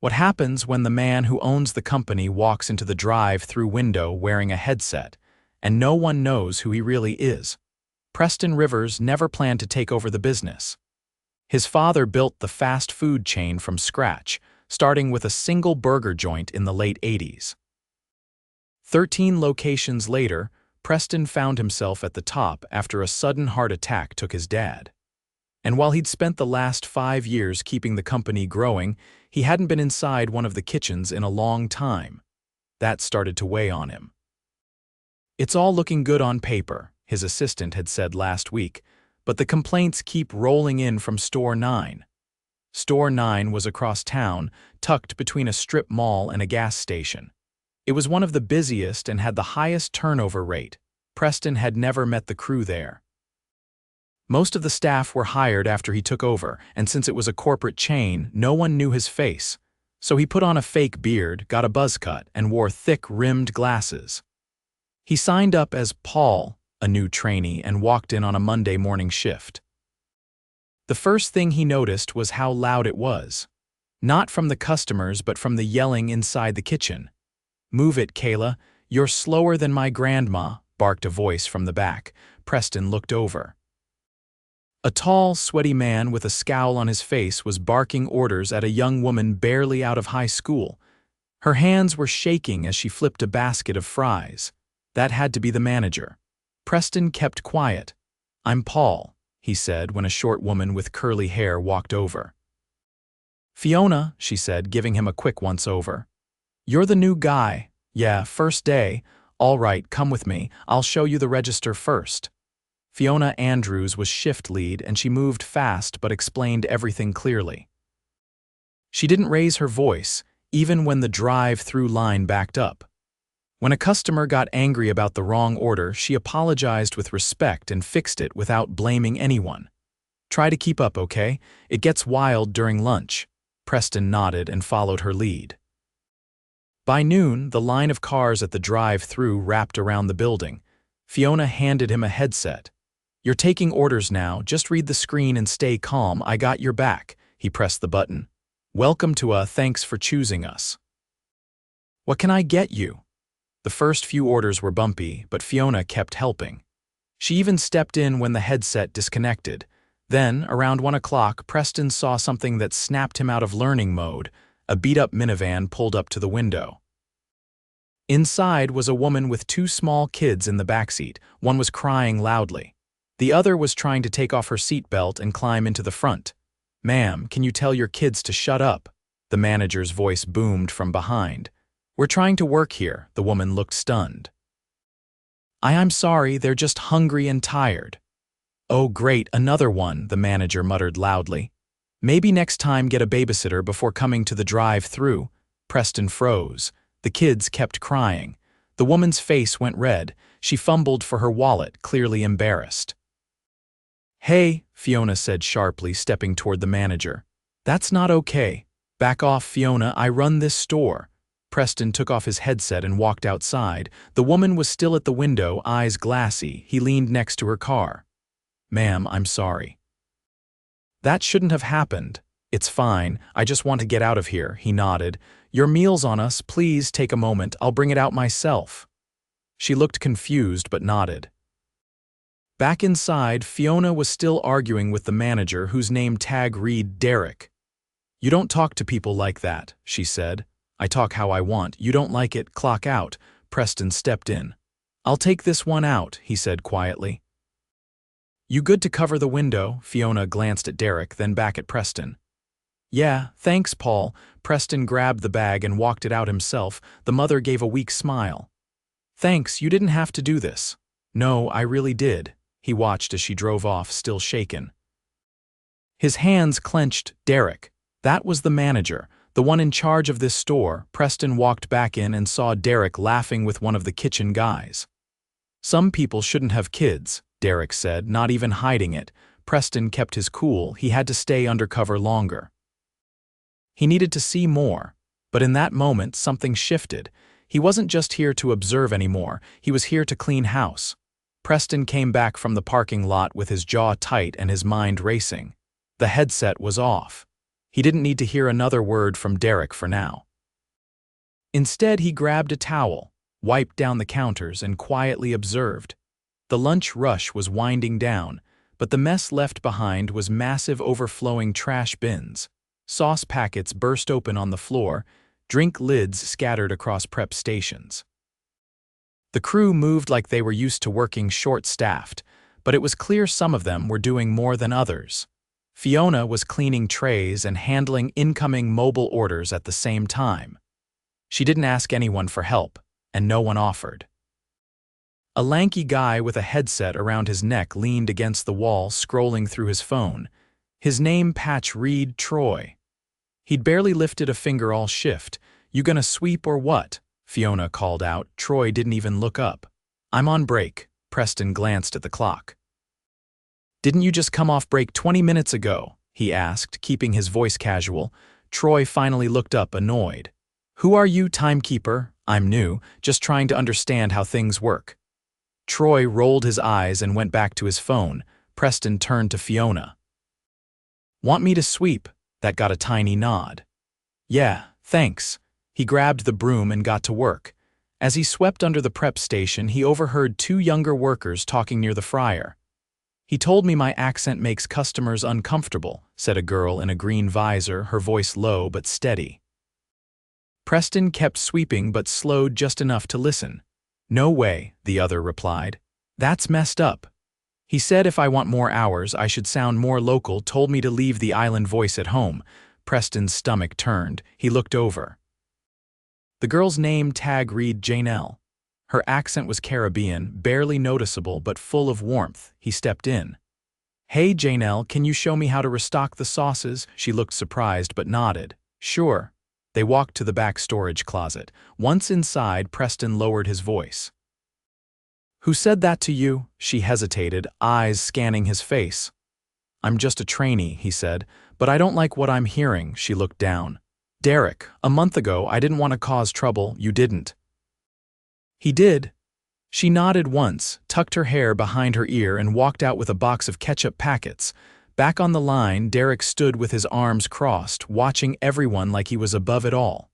What happens when the man who owns the company walks into the drive-thru window wearing a headset, and no one knows who he really is? Preston Rivers never planned to take over the business. His father built the fast food chain from scratch, starting with a single burger joint in the late 80s. 13 locations later, Preston found himself at the top after a sudden heart attack took his dad. And while he'd spent the last 5 years keeping the company growing, he hadn't been inside one of the kitchens in a long time. That started to weigh on him. "It's all looking good on paper," his assistant had said last week, but the complaints keep rolling in from Store 9. Store 9 was across town, tucked between a strip mall and a gas station. It was one of the busiest and had the highest turnover rate. Preston had never met the crew there. Most of the staff were hired after he took over, and since it was a corporate chain, no one knew his face. So he put on a fake beard, got a buzz cut, and wore thick, rimmed glasses. He signed up as Paul, a new trainee, and walked in on a Monday morning shift. The first thing he noticed was how loud it was. Not from the customers, but from the yelling inside the kitchen. "Move it, Kayla. You're slower than my grandma," barked a voice from the back. Preston looked over. A tall, sweaty man with a scowl on his face was barking orders at a young woman barely out of high school. Her hands were shaking as she flipped a basket of fries. That had to be the manager. Preston kept quiet. "I'm Paul," he said when a short woman with curly hair walked over. "Fiona," she said, giving him a quick once-over. "You're the new guy. Yeah, first day. All right, come with me. I'll show you the register first." Fiona Andrews was shift lead, and she moved fast but explained everything clearly. She didn't raise her voice, even when the drive-thru line backed up. When a customer got angry about the wrong order, she apologized with respect and fixed it without blaming anyone. "Try to keep up, okay? It gets wild during lunch." Preston nodded and followed her lead. By noon, the line of cars at the drive-thru wrapped around the building. Fiona handed him a headset. "You're taking orders now. Just read the screen and stay calm. I got your back." He pressed the button. "Welcome to thanks for choosing us." "What can I get you?" The first few orders were bumpy, but Fiona kept helping. She even stepped in when the headset disconnected. Then, around 1 o'clock, Preston saw something that snapped him out of learning mode. A beat-up minivan pulled up to the window. Inside was a woman with 2 small kids in the backseat. One was crying loudly. The other was trying to take off her seatbelt and climb into the front. "Ma'am, can you tell your kids to shut up?" The manager's voice boomed from behind. "We're trying to work here." The woman looked stunned. I'm sorry, they're just hungry and tired." "Oh great, another one," the manager muttered loudly. "Maybe next time get a babysitter before coming to the drive-thru." Preston froze. The kids kept crying. The woman's face went red. She fumbled for her wallet, clearly embarrassed. "Hey," Fiona said sharply, stepping toward the manager. "That's not okay. Back off, Fiona, I run this store." Preston took off his headset and walked outside. The woman was still at the window, eyes glassy. He leaned next to her car. "Ma'am, I'm sorry." "That shouldn't have happened." "It's fine, I just want to get out of here," he nodded. "Your meal's on us, please take a moment, I'll bring it out myself." She looked confused but nodded. Back inside, Fiona was still arguing with the manager, whose name tag read Derek. "You don't talk to people like that," she said. "I talk how I want. You don't like it, clock out." Preston stepped in. "I'll take this one out," he said quietly. "You good to cover the window?" Fiona glanced at Derek, then back at Preston. "Yeah, thanks, Paul." Preston grabbed the bag and walked it out himself. The mother gave a weak smile. "Thanks, you didn't have to do this." "No, I really did." He watched as she drove off, still shaken. His hands clenched. Derek. That was the manager, the one in charge of this store. Preston walked back in and saw Derek laughing with one of the kitchen guys. "Some people shouldn't have kids," Derek said, not even hiding it. Preston kept his cool. He had to stay undercover longer. He needed to see more. But in that moment, something shifted. He wasn't just here to observe anymore. He was here to clean house. Preston came back from the parking lot with his jaw tight and his mind racing. The headset was off. He didn't need to hear another word from Derek for now. Instead, he grabbed a towel, wiped down the counters, and quietly observed. The lunch rush was winding down, but the mess left behind was massive overflowing trash bins. Sauce packets burst open on the floor, drink lids scattered across prep stations. The crew moved like they were used to working short-staffed, but it was clear some of them were doing more than others. Fiona was cleaning trays and handling incoming mobile orders at the same time. She didn't ask anyone for help, and no one offered. A lanky guy with a headset around his neck leaned against the wall, scrolling through his phone. His name patch read Troy. He'd barely lifted a finger all shift. "You gonna sweep or what?" Fiona called out. Troy didn't even look up. "I'm on break." Preston glanced at the clock. "Didn't you just come off break 20 minutes ago?" he asked, keeping his voice casual. Troy finally looked up, annoyed. "Who are you, timekeeper?" "I'm new, just trying to understand how things work." Troy rolled his eyes and went back to his phone. Preston turned to Fiona. "Want me to sweep?" That got a tiny nod. "Yeah, thanks." He grabbed the broom and got to work. As he swept under the prep station, he overheard two younger workers talking near the fryer. "He told me my accent makes customers uncomfortable," said a girl in a green visor, her voice low but steady. Preston kept sweeping but slowed just enough to listen. "No way," the other replied. "That's messed up. He said if I want more hours, I should sound more local, told me to leave the island voice at home." Preston's stomach turned. He looked over. The girl's name tag read Janelle. Her accent was Caribbean, barely noticeable but full of warmth. He stepped in. "Hey Janelle, can you show me how to restock the sauces?" She looked surprised but nodded. "Sure." They walked to the back storage closet. Once inside, Preston lowered his voice. "Who said that to you?" She hesitated, eyes scanning his face. "I'm just a trainee," he said, "but I don't like what I'm hearing." She looked down. "Derek, a month ago I didn't want to cause trouble. You didn't." "He did." She nodded once, tucked her hair behind her ear, and walked out with a box of ketchup packets. Back on the line, Derek stood with his arms crossed, watching everyone like he was above it all.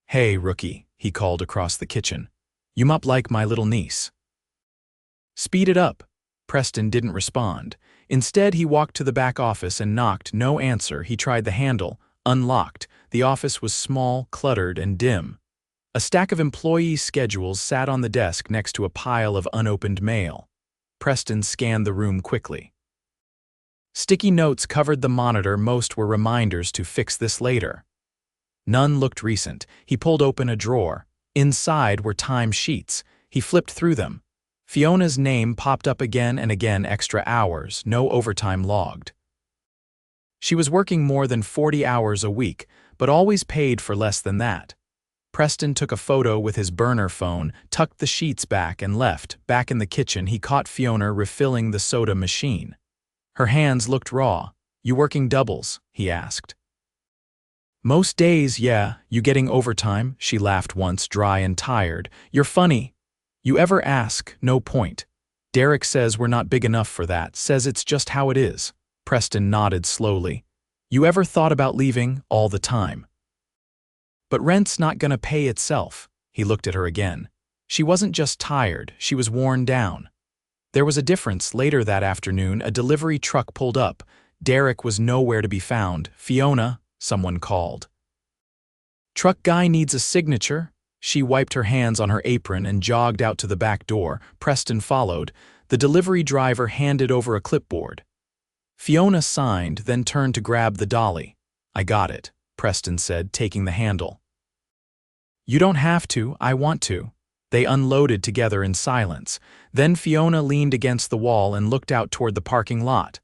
"Hey, rookie," he called across the kitchen. "You mop like my little niece." "Speed it up." Preston didn't respond. Instead, he walked to the back office and knocked. No answer. He tried the handle. Unlocked. The office was small, cluttered, and dim. A stack of employee schedules sat on the desk next to a pile of unopened mail. Preston scanned the room quickly. Sticky notes covered the monitor. Most were reminders to fix this later. None looked recent. He pulled open a drawer. Inside were time sheets. He flipped through them. Fiona's name popped up again and again. Extra hours, no overtime logged. She was working more than 40 hours a week, but always paid for less than that. Preston took a photo with his burner phone, tucked the sheets back, and left. Back in the kitchen, he caught Fiona refilling the soda machine. Her hands looked raw. "You working doubles?" he asked. "Most days, yeah. You getting overtime?" She laughed once, dry and tired. "You're funny. You ever ask? No point. Derek says we're not big enough for that, says it's just how it is." Preston nodded slowly. "You ever thought about leaving?" "All the time. But rent's not gonna pay itself." He looked at her again. She wasn't just tired, she was worn down. There was a difference. Later that afternoon, a delivery truck pulled up. Derek was nowhere to be found. "Fiona," someone called. "Truck guy needs a signature." She wiped her hands on her apron and jogged out to the back door. Preston followed. The delivery driver handed over a clipboard. Fiona signed, then turned to grab the dolly. "I got it," Preston said, taking the handle. "You don't have to, I want to." They unloaded together in silence. Then Fiona leaned against the wall and looked out toward the parking lot.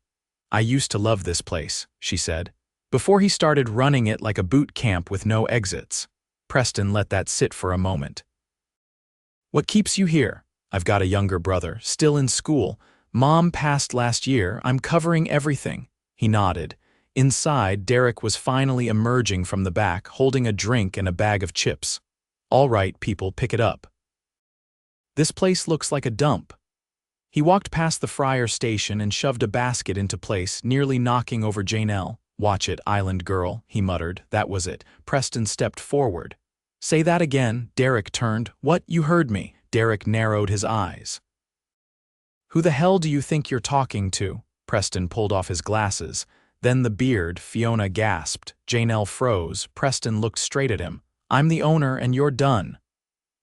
"I used to love this place," she said, "before he started running it like a boot camp with no exits." Preston let that sit for a moment. "What keeps you here?" "I've got a younger brother, still in school. Mom passed last year. I'm covering everything." He nodded. Inside, Derek was finally emerging from the back, holding a drink and a bag of chips. "All right, people, pick it up. This place looks like a dump." He walked past the fryer station and shoved a basket into place, nearly knocking over Janelle. "Watch it, island girl," he muttered. That was it. Preston stepped forward. "Say that again." Derek turned. "What? You heard me." Derek narrowed his eyes. "Who the hell do you think you're talking to?" Preston pulled off his glasses. Then the beard. Fiona gasped. Janelle froze. Preston looked straight at him. "I'm the owner and you're done."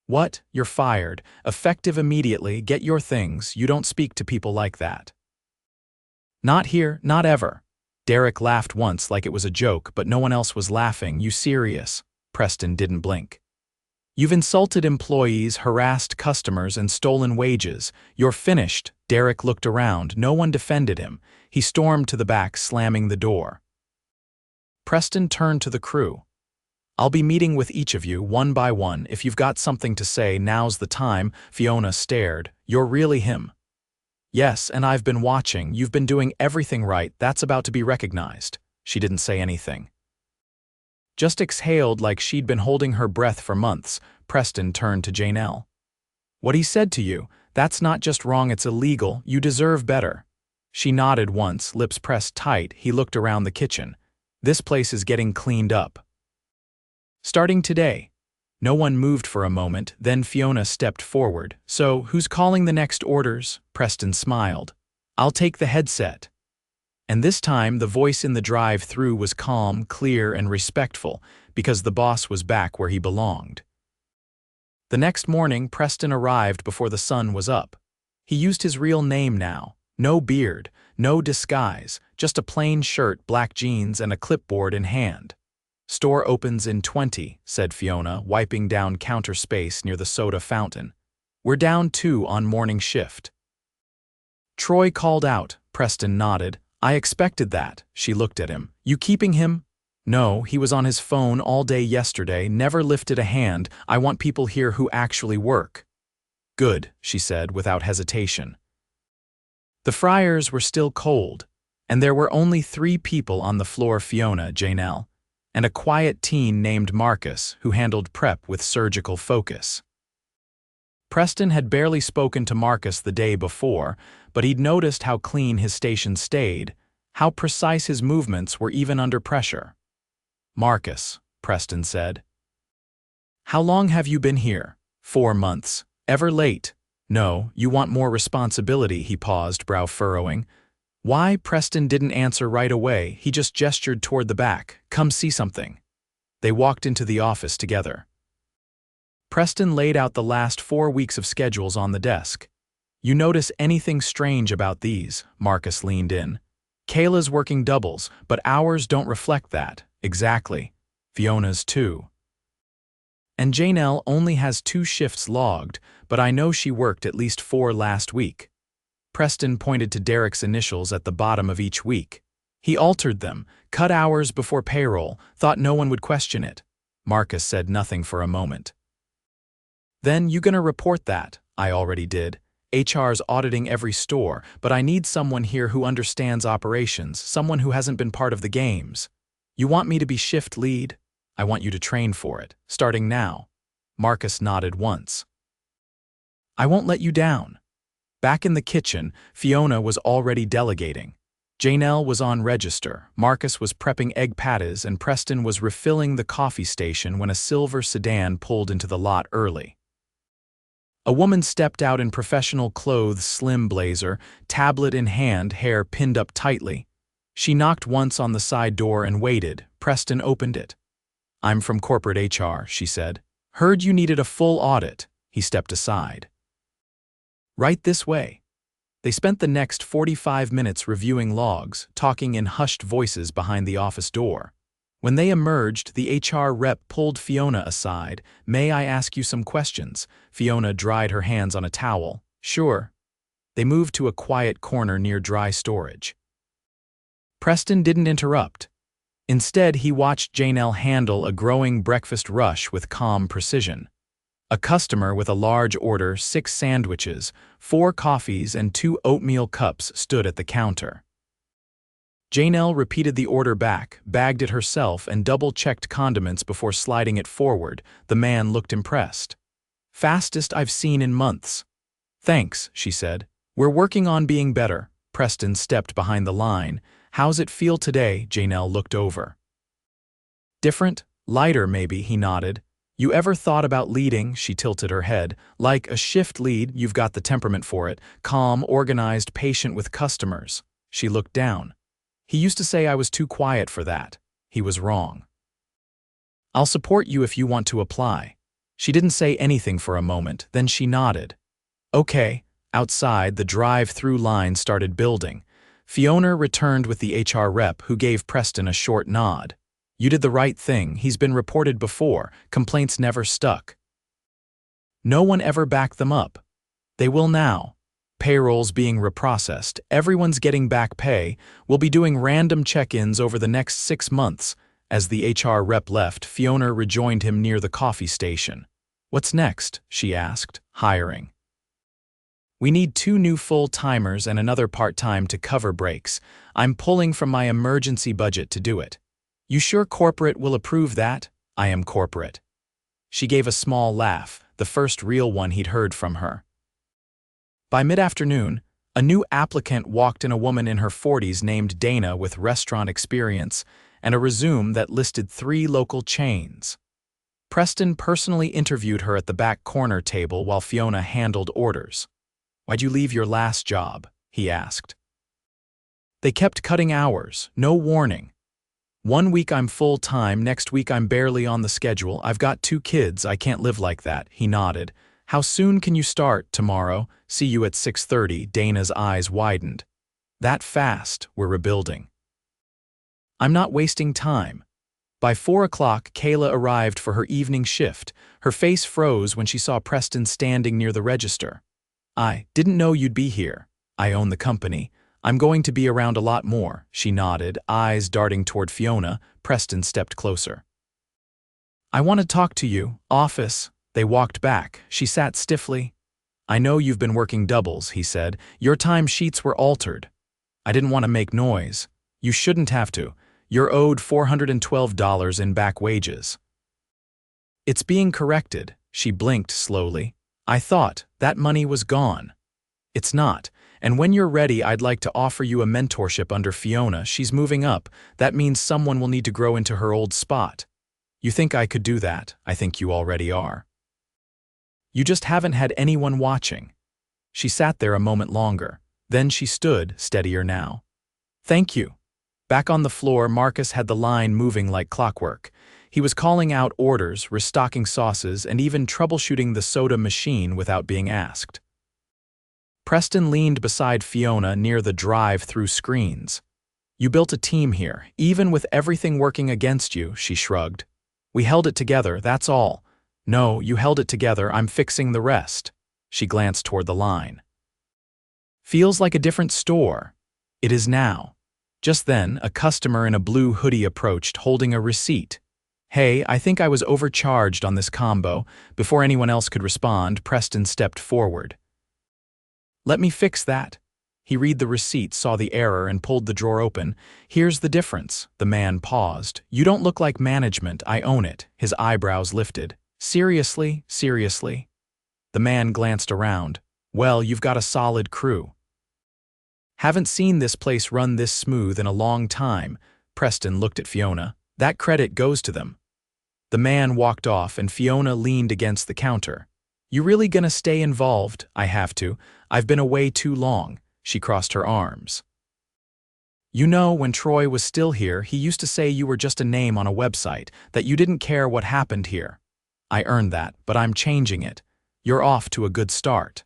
"What? You're fired. Effective immediately. Get your things. You don't speak to people like that." "Not here, not ever." Derek laughed once like it was a joke, but no one else was laughing. "You serious?" Preston didn't blink. "You've insulted employees, harassed customers, and stolen wages. You're finished." Derek looked around. No one defended him. He stormed to the back, slamming the door. Preston turned to the crew. "I'll be meeting with each of you, one by one. If you've got something to say, now's the time." Fiona stared. "You're really him?" "Yes, and I've been watching. You've been doing everything right. That's about to be recognized." She didn't say anything. Just exhaled like she'd been holding her breath for months. Preston turned to Janelle. "What he said to you, that's not just wrong, it's illegal. You deserve better." She nodded once, lips pressed tight. He looked around the kitchen. "This place is getting cleaned up. Starting today." No one moved for a moment, then Fiona stepped forward. "So, who's calling the next orders?" Preston smiled. "I'll take the headset." And this time, the voice in the drive-thru was calm, clear, and respectful, because the boss was back where he belonged. The next morning, Preston arrived before the sun was up. He used his real name now. No beard, no disguise, just a plain shirt, black jeans, and a clipboard in hand. "Store opens in 20, said Fiona, wiping down counter space near the soda fountain. "We're down 2 on morning shift." Troy called out. Preston nodded. "I expected that." She looked at him. "You keeping him?" "No, he was on his phone all day yesterday, never lifted a hand. I want people here who actually work." "Good," she said without hesitation. The fryers were still cold, and there were only 3 people on the floor: Fiona, Janelle, and a quiet teen named Marcus who handled prep with surgical focus. Preston had barely spoken to Marcus the day before, but he'd noticed how clean his station stayed, how precise his movements were even under pressure. "Marcus," Preston said. "How long have you been here?" 4 months. "Ever late?" "No, you want more responsibility." He paused, brow furrowing. Why? Preston didn't answer right away. He just gestured toward the back. "Come see something." They walked into the office together. Preston laid out the last 4 weeks of schedules on the desk. "You notice anything strange about these?" Marcus leaned in. "Kayla's working doubles, but ours don't reflect that." "Exactly. Fiona's too. And Janelle only has 2 shifts logged, but I know she worked at least 4 last week." Preston pointed to Derek's initials at the bottom of each week. "He altered them, cut hours before payroll, thought no one would question it." Marcus said nothing for a moment. "Then you gonna report that?" "I already did. HR's auditing every store, but I need someone here who understands operations, someone who hasn't been part of the games." "You want me to be shift lead?" "I want you to train for it, starting now." Marcus nodded once. "I won't let you down." Back in the kitchen, Fiona was already delegating. Janelle was on register, Marcus was prepping egg patties, and Preston was refilling the coffee station when a silver sedan pulled into the lot early. A woman stepped out in professional clothes, slim blazer, tablet in hand, hair pinned up tightly. She knocked once on the side door and waited. Preston opened it. "I'm from corporate HR, she said. "Heard you needed a full audit." He stepped aside. "Right this way." They spent the next 45 minutes reviewing logs, talking in hushed voices behind the office door. When they emerged, the HR rep pulled Fiona aside. "May I ask you some questions?" Fiona dried her hands on a towel. "Sure." They moved to a quiet corner near dry storage. Preston didn't interrupt. Instead, he watched Janelle handle a growing breakfast rush with calm precision. A customer with a large order, 6 sandwiches, 4 coffees, and 2 oatmeal cups stood at the counter. Janelle repeated the order back, bagged it herself, and double-checked condiments before sliding it forward. The man looked impressed. "Fastest I've seen in months." "Thanks," she said. "We're working on being better." Preston stepped behind the line. How's it feel today? Janelle looked over. Different? Lighter, maybe, he nodded. You ever thought about leading? She tilted her head. Like a shift lead, you've got the temperament for it. Calm, organized, patient with customers. She looked down. He used to say I was too quiet for that. He was wrong. I'll support you if you want to apply. She didn't say anything for a moment, then she nodded. Okay. Outside, the drive-through line started building. Fiona returned with the HR rep, who gave Preston a short nod. You did the right thing. He's been reported before. Complaints never stuck. No one ever backed them up. They will now. Payrolls being reprocessed. Everyone's getting back pay. We'll be doing random check-ins over the next 6 months. As the HR rep left, Fiona rejoined him near the coffee station. What's next? She asked. Hiring. We need 2 new full-timers and another part-time to cover breaks. I'm pulling from my emergency budget to do it. You sure corporate will approve that? I am corporate. She gave a small laugh, the first real one he'd heard from her. By mid-afternoon, a new applicant walked in, a woman in her 40s named Dana with restaurant experience and a resume that listed 3 local chains. Preston personally interviewed her at the back corner table while Fiona handled orders. Why'd you leave your last job? He asked. They kept cutting hours, no warning. 1 week I'm full-time, next week I'm barely on the schedule. I've got 2 kids, I can't live like that, he nodded. How soon can you start? Tomorrow. See you at 6:30. Dana's eyes widened. That fast? We're rebuilding. I'm not wasting time. By 4 o'clock, Kayla arrived for her evening shift. Her face froze when she saw Preston standing near the register. I didn't know you'd be here. I own the company. I'm going to be around a lot more, she nodded, eyes darting toward Fiona. Preston stepped closer. I want to talk to you. Office. They walked back. She sat stiffly. I know you've been working doubles, he said. Your time sheets were altered. I didn't want to make noise. You shouldn't have to. You're owed $412 in back wages. It's being corrected. She blinked slowly. I thought that money was gone. It's not. And when you're ready, I'd like to offer you a mentorship under Fiona. She's moving up. That means someone will need to grow into her old spot. You think I could do that? I think you already are. You just haven't had anyone watching. She sat there a moment longer. Then she stood, steadier now. Thank you. Back on the floor, Marcus had the line moving like clockwork. He was calling out orders, restocking sauces, and even troubleshooting the soda machine without being asked. Preston leaned beside Fiona near the drive-through screens. You built a team here, even with everything working against you, she shrugged. We held it together, that's all. No, you held it together, I'm fixing the rest. She glanced toward the line. Feels like a different store. It is now. Just then, a customer in a blue hoodie approached, holding a receipt. Hey, I think I was overcharged on this combo. Before anyone else could respond, Preston stepped forward. Let me fix that. He read the receipt, saw the error, and pulled the drawer open. Here's the difference. The man paused. You don't look like management, I own it. His eyebrows lifted. Seriously? Seriously? The man glanced around. Well, you've got a solid crew. Haven't seen this place run this smooth in a long time. Preston looked at Fiona. That credit goes to them. The man walked off and Fiona leaned against the counter. You really gonna stay involved? I have to. I've been away too long. She crossed her arms. You know, when Troy was still here, he used to say you were just a name on a website, that you didn't care what happened here. I earned that, but I'm changing it. You're off to a good start.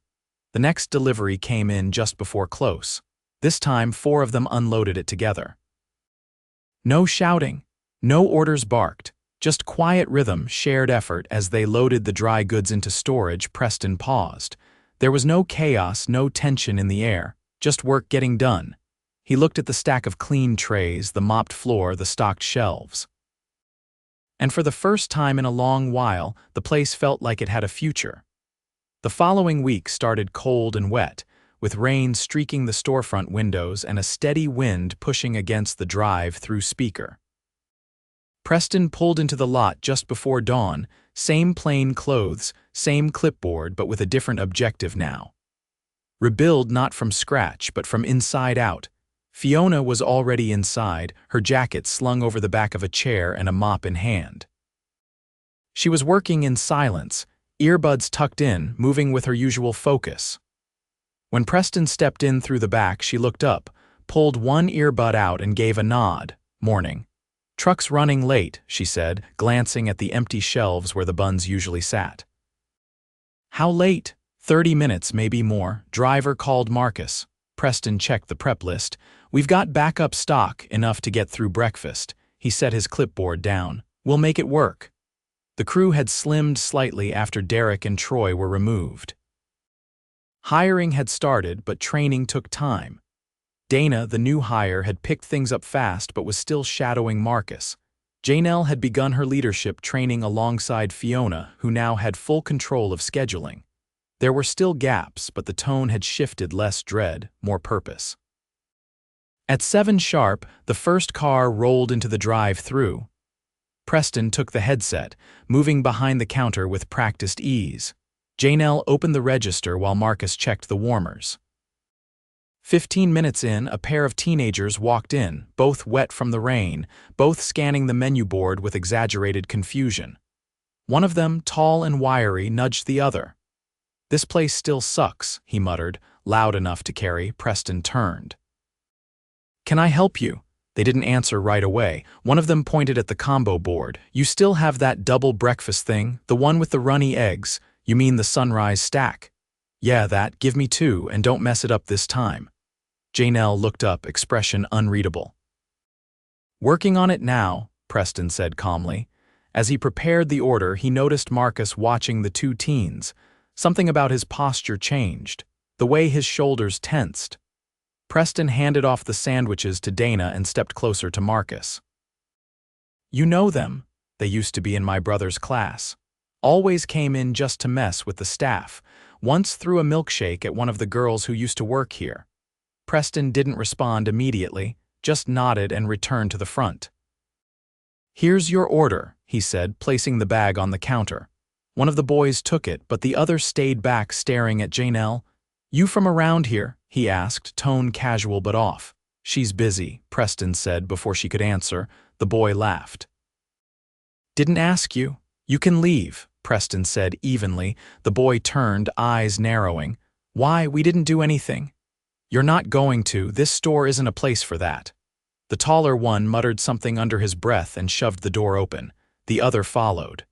The next delivery came in just before close. This time, 4 of them unloaded it together. No shouting, no orders barked, just quiet rhythm, shared effort. As they loaded the dry goods into storage, Preston paused. There was no chaos, no tension in the air, just work getting done. He looked at the stack of clean trays, the mopped floor, the stocked shelves. And for the first time in a long while, the place felt like it had a future. The following week started cold and wet, with rain streaking the storefront windows and a steady wind pushing against the drive-through speaker. Preston pulled into the lot just before dawn, same plain clothes, same clipboard, but with a different objective now. Rebuild not from scratch, but from inside out. Fiona was already inside, her jacket slung over the back of a chair and a mop in hand. She was working in silence, earbuds tucked in, moving with her usual focus. When Preston stepped in through the back, she looked up, pulled one earbud out and gave a nod. "Morning." "Truck's running late," she said, glancing at the empty shelves where the buns usually sat. "How late?" 30 minutes, maybe more. Driver called Marcus. Preston checked the prep list. "We've got backup stock, enough to get through breakfast." He set his clipboard down. "We'll make it work." The crew had slimmed slightly after Derek and Troy were removed. Hiring had started, but training took time. Dana, the new hire, had picked things up fast but was still shadowing Marcus. Janelle had begun her leadership training alongside Fiona, who now had full control of scheduling. There were still gaps, but the tone had shifted, less dread, more purpose. At 7 sharp, the first car rolled into the drive-thru. Preston took the headset, moving behind the counter with practiced ease. Janelle opened the register while Marcus checked the warmers. 15 minutes in, a pair of teenagers walked in, both wet from the rain, both scanning the menu board with exaggerated confusion. One of them, tall and wiry, nudged the other. "This place still sucks," he muttered, loud enough to carry. Preston turned. "Can I help you?" They didn't answer right away. One of them pointed at the combo board. "You still have that double breakfast thing, the one with the runny eggs? You mean the sunrise stack?" "Yeah, that. Give me 2, and don't mess it up this time." Janelle looked up, expression unreadable. "Working on it now," Preston said calmly. As he prepared the order, he noticed Marcus watching the 2 teens. Something about his posture changed, the way his shoulders tensed. Preston handed off the sandwiches to Dana and stepped closer to Marcus. "You know them. They used to be in my brother's class. Always came in just to mess with the staff. Once threw a milkshake at one of the girls who used to work here." Preston didn't respond immediately, just nodded and returned to the front. "Here's your order," he said, placing the bag on the counter. One of the boys took it, but the other stayed back staring at Janelle. "You from around here?" he asked, tone casual but off. "She's busy," Preston said before she could answer. The boy laughed. "Didn't ask you. You can leave," Preston said evenly. The boy turned, eyes narrowing. "Why, we didn't do anything." "You're not going to. This store isn't a place for that." The taller one muttered something under his breath and shoved the door open. The other followed.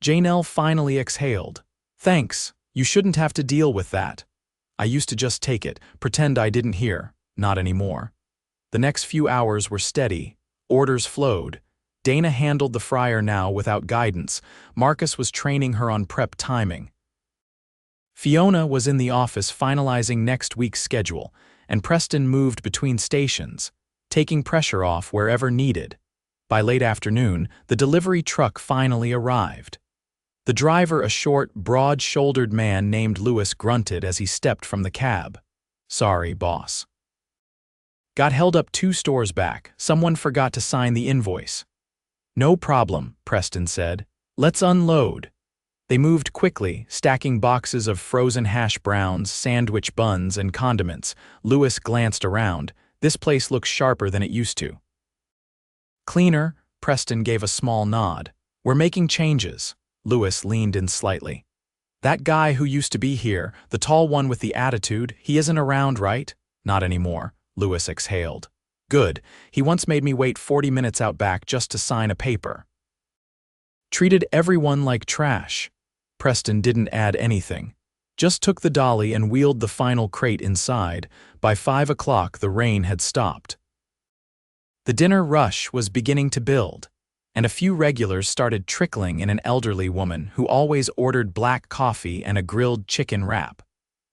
Janelle finally exhaled. "Thanks. You shouldn't have to deal with that. I used to just take it, pretend I didn't hear. Not anymore." The next few hours were steady. Orders flowed. Dana handled the fryer now without guidance. Marcus was training her on prep timing. Fiona was in the office finalizing next week's schedule, and Preston moved between stations, taking pressure off wherever needed. By late afternoon, the delivery truck finally arrived. The driver, a short, broad-shouldered man named Lewis, grunted as he stepped from the cab. "Sorry, boss. Got held up 2 stores back. Someone forgot to sign the invoice." "No problem," Preston said. "Let's unload." They moved quickly, stacking boxes of frozen hash browns, sandwich buns, and condiments. Lewis glanced around. "This place looks sharper than it used to." "Cleaner," Preston gave a small nod. "We're making changes." Lewis leaned in slightly. "That guy who used to be here, the tall one with the attitude, he isn't around, right?" "Not anymore," Lewis exhaled. "Good. He once made me wait 40 minutes out back just to sign a paper. Treated everyone like trash." Preston didn't add anything. Just took the dolly and wheeled the final crate inside. By 5 o'clock, the rain had stopped. The dinner rush was beginning to build, and a few regulars started trickling in. An elderly woman who always ordered black coffee and a grilled chicken wrap.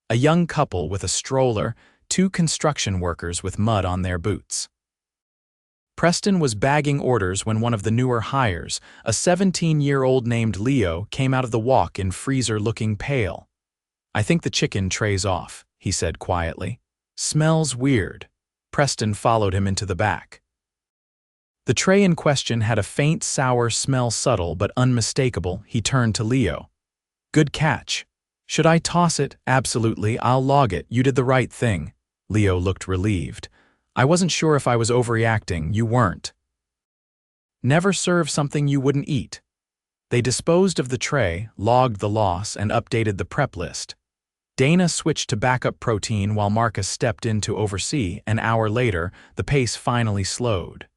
A young couple with a stroller, 2 construction workers with mud on their boots. Preston was bagging orders when one of the newer hires, a 17-year-old named Leo, came out of the walk-in freezer looking pale. "I think the chicken tray's off," he said quietly. "Smells weird." Preston followed him into the back. The tray in question had a faint sour smell, subtle but unmistakable. He turned to Leo. "Good catch. Should I toss it?" "Absolutely, I'll log it. You did the right thing." Leo looked relieved. I wasn't sure if I was overreacting, you weren't. Never serve something you wouldn't eat. They disposed of the tray, logged the loss, and updated the prep list. Dana switched to backup protein while Marcus stepped in to oversee. An hour later, the pace finally slowed.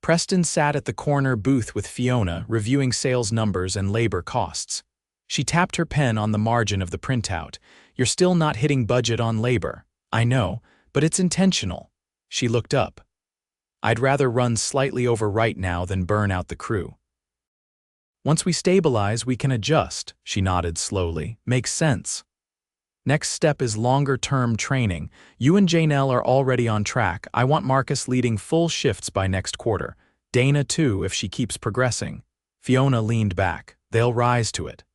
Preston sat at the corner booth with Fiona, reviewing sales numbers and labor costs. She tapped her pen on the margin of the printout. You're still not hitting budget on labor. I know, but it's intentional. She looked up. I'd rather run slightly over right now than burn out the crew. Once we stabilize, we can adjust, she nodded slowly. Makes sense. Next step is longer-term training. You and Janelle are already on track. I want Marcus leading full shifts by next quarter. Dana too, if she keeps progressing. Fiona leaned back. They'll rise to it.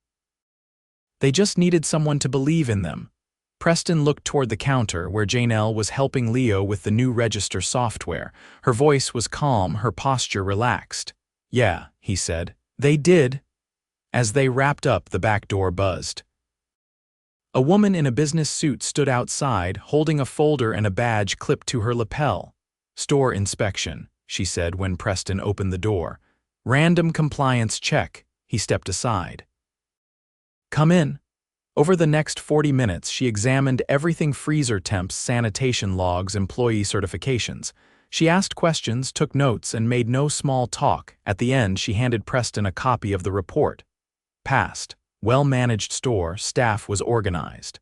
They just needed someone to believe in them. Preston looked toward the counter where Janelle was helping Leo with the new register software. Her voice was calm, her posture relaxed. Yeah, he said. They did. As they wrapped up, the back door buzzed. A woman in a business suit stood outside, holding a folder and a badge clipped to her lapel. Store inspection, she said when Preston opened the door. Random compliance check. He stepped aside. Come in. Over the next 40 minutes, she examined everything: freezer temps, sanitation logs, employee certifications. She asked questions, took notes, and made no small talk. At the end, she handed Preston a copy of the report. Passed. Well-managed store, staff was organized.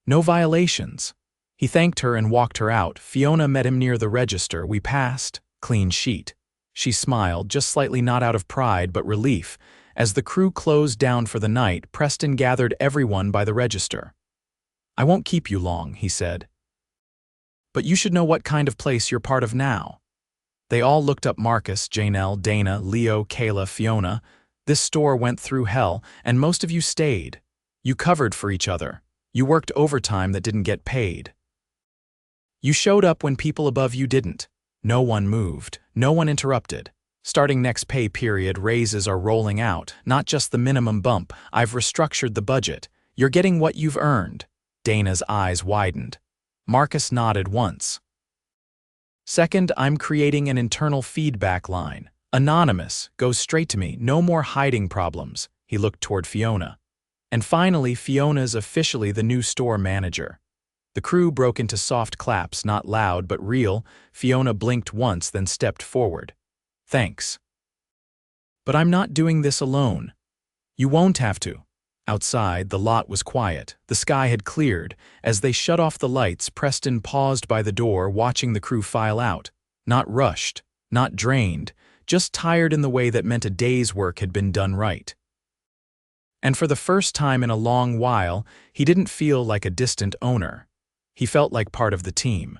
No violations. He thanked her and walked her out. Fiona met him near the register. We passed. Clean sheet. She smiled, just slightly, not out of pride but relief. As the crew closed down for the night, Preston gathered everyone by the register. I won't keep you long, he said. But you should know what kind of place you're part of now. They all looked up. Marcus, Janelle, Dana, Leo, Kayla, Fiona. This store went through hell, and most of you stayed. You covered for each other. You worked overtime that didn't get paid. You showed up when people above you didn't. No one moved. No one interrupted. Starting next pay period, raises are rolling out, not just the minimum bump. I've restructured the budget. You're getting what you've earned. Dana's eyes widened. Marcus nodded once. Second, I'm creating an internal feedback line. Anonymous, goes straight to me, no more hiding problems. He looked toward Fiona. And finally, Fiona's officially the new store manager. The crew broke into soft claps, not loud but real. Fiona blinked once, then stepped forward. Thanks. But I'm not doing this alone. You won't have to. Outside, the lot was quiet. The sky had cleared. As they shut off the lights, Preston paused by the door, watching the crew file out. Not rushed, not drained, just tired in the way that meant a day's work had been done right. And for the first time in a long while, he didn't feel like a distant owner. He felt like part of the team.